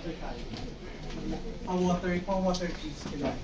water tayo. Pang water cheese kailangan.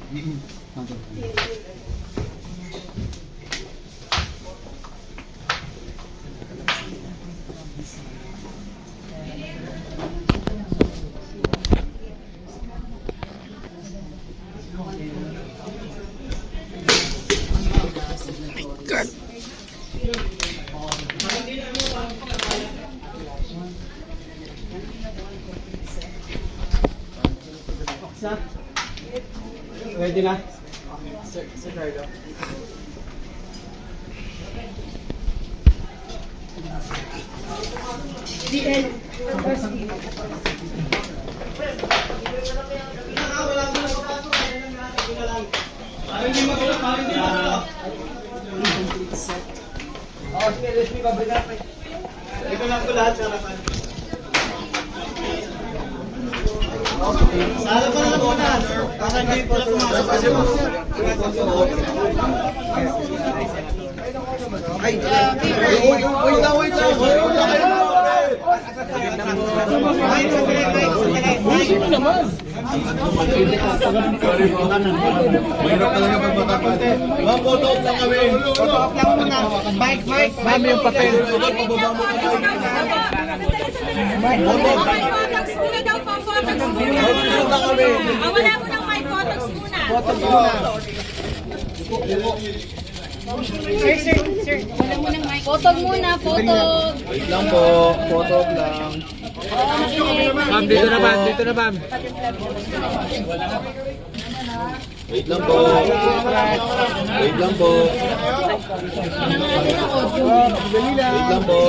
Ready na? Sir Carlo. DL. Ito lang po lahat sa harapan. Sala pa na muna. Para hindi po sumasok. Ay, wait lang. Busin naman. Mahirap talaga pagpatapat. Mga photo op lang kami. Photo op lang muna. Mike. Mami yung papel. Pababa mo ka. May contacts muna daw po, contacts muna. Wala mo ng may contacts muna. Sir, wala mo ng mic. Photog muna, photog. Wait lang po. Photo op lang. Ma'am, dito na ma'am. Wait lang po. Wait lang po. Wait lang po.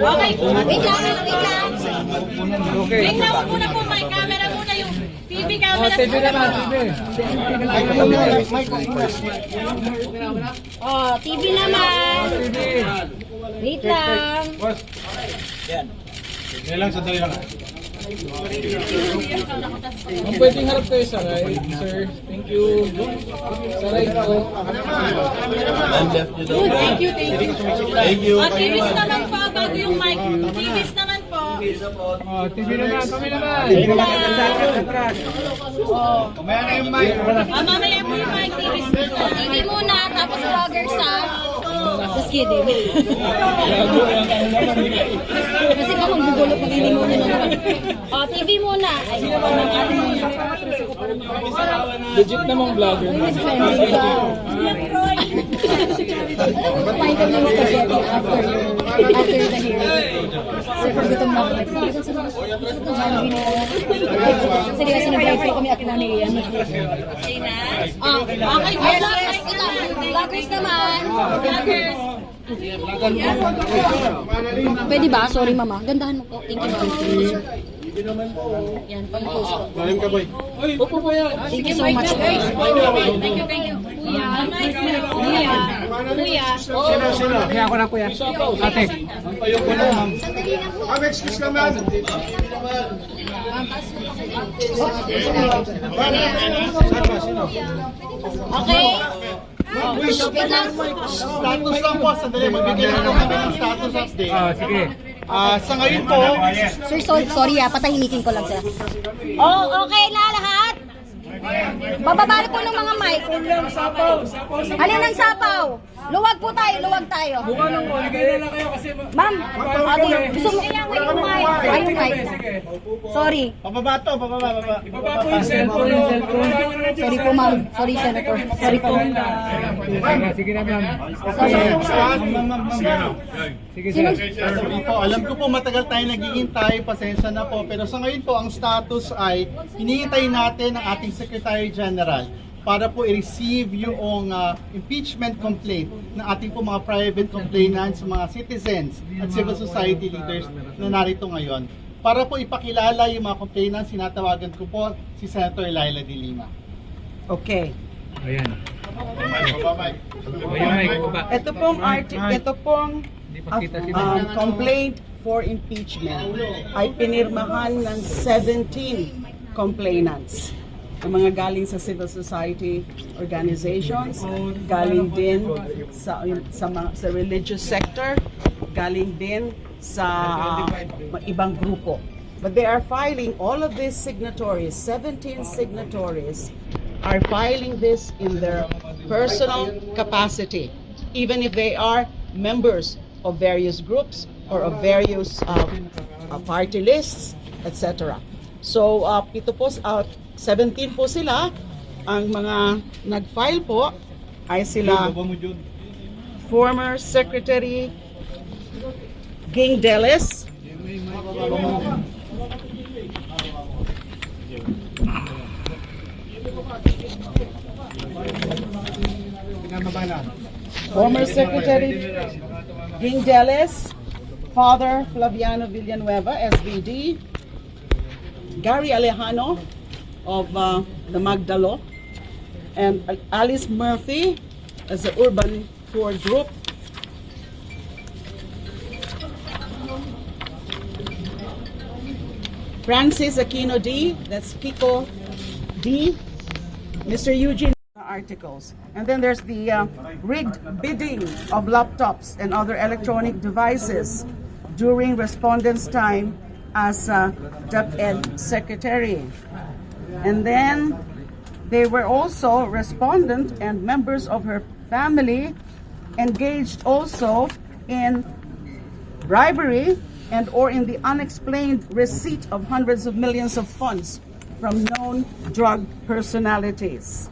Okay, wait lang. Wait lang muna po, may camera muna yung TV camera. TV naman, TV. Oh, TV naman. Wait lang. Yan lang, sandali lang. Ma'am, pwedeng harap kayo sa right, sir. Thank you. Sa right po. Ma'am, left nyo daw. Thank you. Thank you. TVs naman po, bago yung mic. TVs naman po. TV naman, kami naman. Kumaya na yung mic. Mamaya po yung mic. TV muna, tapos vloggers ha. Just kidding. Kasi ka magbubulo pag hindi muna naman. TV muna. Ay, ng ating muna. Legit namang vlogger. Find them yung spaghetti after the hearing. Sir, pag gutom na ako. Seryoso na break kami at na niyan. Okay, vloggers naman. Vloggers. Pwede ba? Sorry mama. Gandahan mo po. Thank you ma'am. Yan, pang-post ko. Malim ka, boy. Opo po yan. Thank you so much. Thank you. Kuya. Sino? Kaya ako na kuya. Ate. Ayun ko na, ma'am. Ma'am, excuse ka, ma'am. Sino? Okay. Status lang po. Sandali, magbigay lang po kami ng status update. Sige. Sa ngayon po, Sir, sorry patahimikin ko lang sir. Oh, okay na lahat? Bababalik po ng mga mic. Alin ng sapaw? Luwag po tayo, luwag tayo. Buka lang po, ligay na lang kayo kasi... Ma'am, gusto mo yung mic? Ay, yung mic. Sorry. pababa to, pababa. Ibaba po yung cellphone. Sorry po ma'am. Sorry senator. Sorry po. Sige na ma'am. Sige Sino? Sorry po, alam ko po matagal tayo naghihintay, pasensya na po. Pero sa ngayon po, ang status ay hinihintay natin ang ating Secretary General para po i-receive yung impeachment complaint ng ating po mga private complainants, mga citizens at civil society leaders na narito ngayon. Para po ipakilala yung mga complainants, sinatawagan ko po si Senator Laila de Lima. Okay. Ayan. Ito pong complaint for impeachment ay pinirmahan ng 17 complainants. Yung mga galing sa civil society organizations, galing din sa religious sector, galing din sa ibang grupo. But they are filing, all of these signatories, 17 signatories, are filing this in their personal capacity, even if they are members of various groups or of various party lists, etc. So, 17 po sila. Ang mga nag-file po ay sila former Secretary Ging Delis, former Secretary Ging Delis, Father Flaviano Villanueva, SVD, Gary Alejano of the Magdalo, and Alice Murphy as the Urban Tour Group, Francis Aquino D, that's Kiko D, Mr. Eugene articles. And then there's the rigged bidding of laptops and other electronic devices during respondents' time as DepEd Secretary. And then they were also respondent and members of her family engaged also in bribery and or in the unexplained receipt of hundreds of millions of funds from known drug personalities.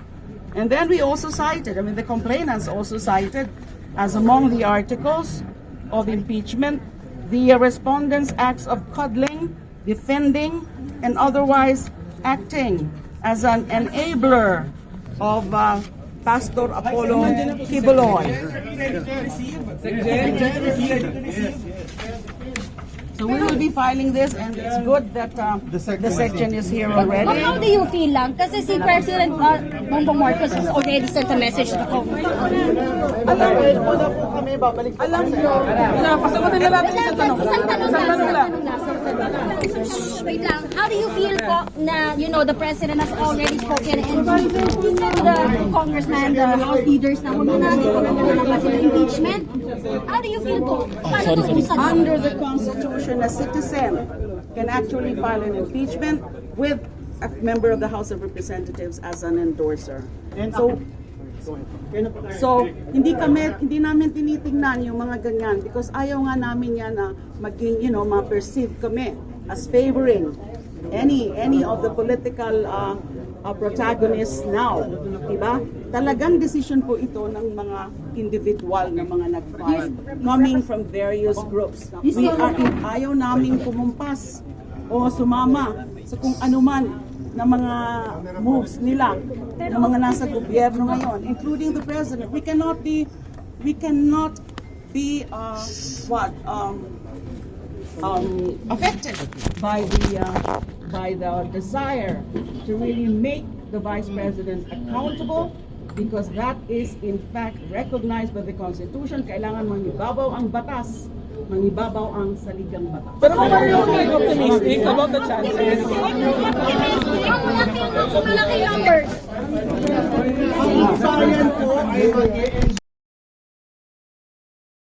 And then we also cited, the complainants also cited as among the articles of impeachment, the respondents' acts of coddling, defending, and otherwise acting as an enabler of Pastor Apollo Kibuloy. So we will be filing this, and it's good that the section is here already. But how do you feel lang? Kasi si President Bongbong Marcos has already sent a message to Congress. Alam nyo, Pasagutin na natin isang tanong. Isang tanong lang. Wait lang. How do you feel po na, the President has already spoken and he said to the congressman, the House leaders na huwag na natin pag-alalabasin ng impeachment? How do you feel po? under the Constitution, a citizen can actually file an impeachment with a member of the House of Representatives as an endorser. So hindi namin tinitingnan yung mga ganyan because ayaw nga namin yan na maging, ma-perceive kami as favoring any of the political protagonists now, diba? Talagang decision po ito ng mga individual na mga nag-file coming from various groups. Ayaw namin kumumpas o sumama sa kung anuman na mga moves nila ng mga nasa gobyerno ngayon, including the president. We cannot be affected by the desire to really make the vice president accountable, because that is in fact recognized by the Constitution. Kailangan mangibabaw ang batas, mangibabaw ang saligang batas. Pero kung are you optimistic about the chances? Malaki numbers. Ang bayan po ay mag